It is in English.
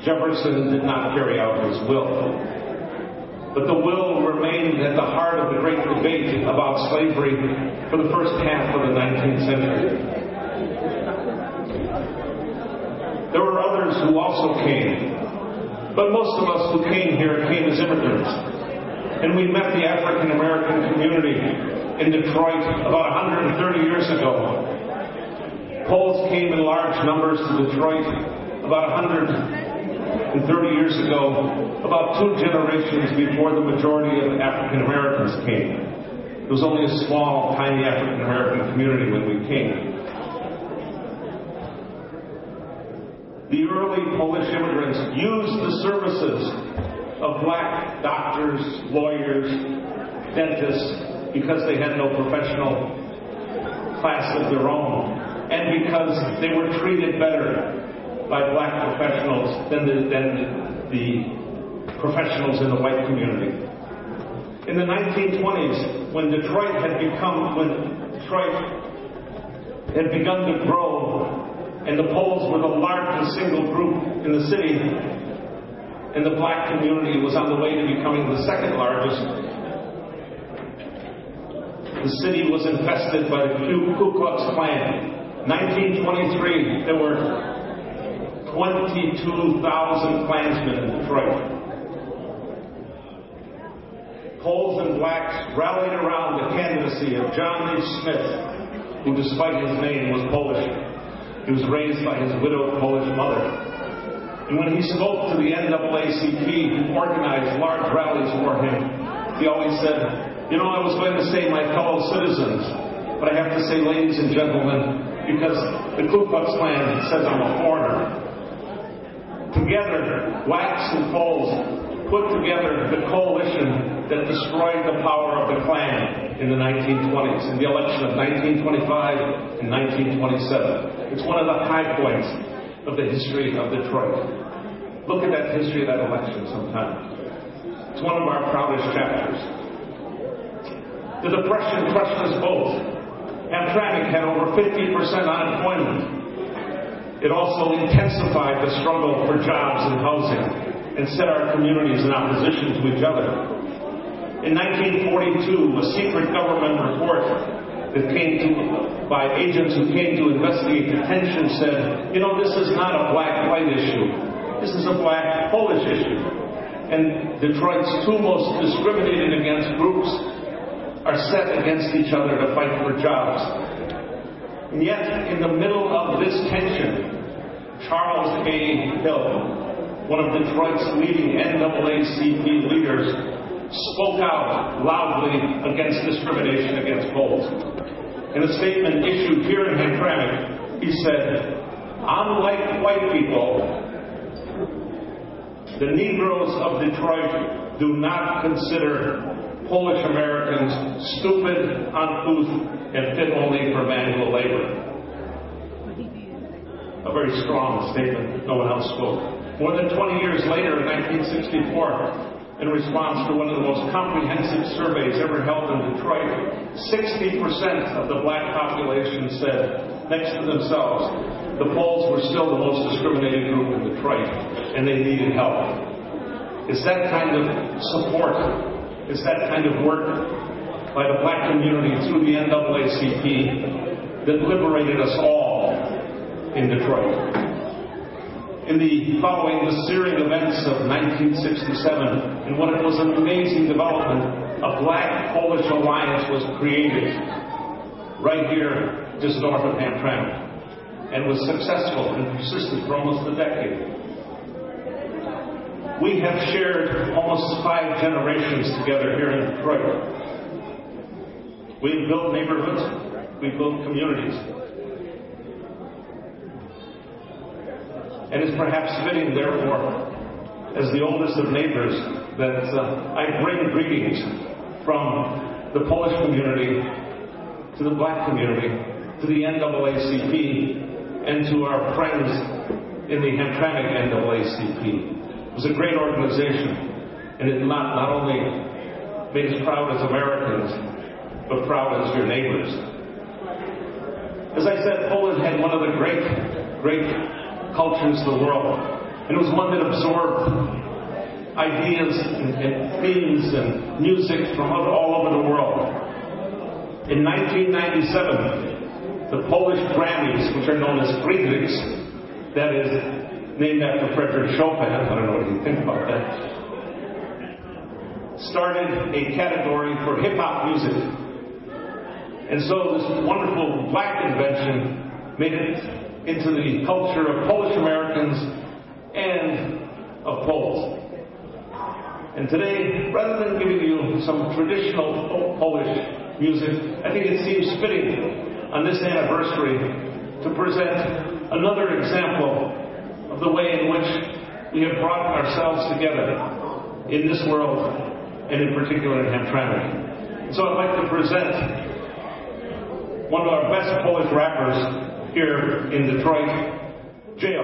Jefferson did not carry out his will. But the will remained at the heart of the great debate about slavery for the first half of the 19th century. There were others who also came, but most of us who came here came as immigrants. And we met the African American community in Detroit about 130 years ago. Poles came in large numbers to Detroit about 130 years ago, about 2 generations before the majority of African Americans came. It was only a small, tiny African American community when we came. The early Polish immigrants used the services of black doctors, lawyers, dentists, because they had no professional class of their own, and because they were treated better by black professionals than the professionals in the white community. In the 1920s, when Detroit had begun to grow, and the Poles were the largest single group in the city, and the black community was on the way to becoming the second largest, the city was infested by the Ku Klux Klan. 1923, there were 22,000 Klansmen in Detroit. Poles and blacks rallied around the candidacy of John Lee Smith, who, despite his name, was Polish. He was raised by his widowed Polish mother. And when he spoke to the NAACP, who organized large rallies for him, he always said, "You know, I was going to say my fellow citizens, but I have to say ladies and gentlemen, because the Ku Klux Klan says I'm a foreigner." Together, blacks and Poles put together the coalition that destroyed the power of the Klan in the 1920s, in the election of 1925 and 1927. It's one of the high points of the history of Detroit. Look at that history of that election sometime. It's one of our proudest chapters. The Depression crushed us both. Hamtramck had over 50% unemployment. It also intensified the struggle for jobs and housing and set our communities in opposition to each other. In 1942, a secret government report that by agents who came to investigate detention said, "You know, this is not a black-white issue. This is a black-Polish issue." And Detroit's 2 most discriminated against groups are set against each other to fight for jobs. And yet, in the middle of this tension, Charles A. Hill, one of Detroit's leading NAACP leaders, spoke out loudly against discrimination against Poles. In a statement issued here in Hamtramck, he said, "Unlike white people, the Negroes of Detroit do not consider Polish Americans stupid, uncouth, and fit only for manual labor." A very strong statement. No one else spoke. More than 20 years later, in 1964, in response to one of the most comprehensive surveys ever held in Detroit, 60% of the black population said, next to themselves, the Poles were still the most discriminated group in Detroit, and they needed help. It's that kind of support, it's that kind of work by the black community through the NAACP that liberated us all in Detroit. Following the searing events of 1967, and when it was an amazing development, a Black-Polish alliance was created right here just north of Hamtramck, and was successful and persisted for almost a decade. We have shared almost 5 generations together here in Detroit. We've built neighborhoods, we've built communities. And it's perhaps fitting, therefore, as the oldest of neighbors, that I bring greetings from the Polish community to the black community, to the NAACP, and to our friends in the Hamtramck NAACP. It was a great organization, and it not only made us proud as Americans, but proud as your neighbors. As I said, Poland had one of the great cultures of the world. And it was one that absorbed ideas and themes and music from all over the world. In 1997, the Polish Grammys, which are known as Friedrichs, that is named after Frederick Chopin, I don't know what you think about that, started a category for hip-hop music. And so this wonderful black invention made it into the culture of Polish Americans and of Poles. And today, rather than giving you some traditional Polish music, I think it seems fitting on this anniversary to present another example of the way in which we have brought ourselves together in this world, and in particular in Hamtramck. So I'd like to present one of our best Polish rappers here in Detroit, J.O.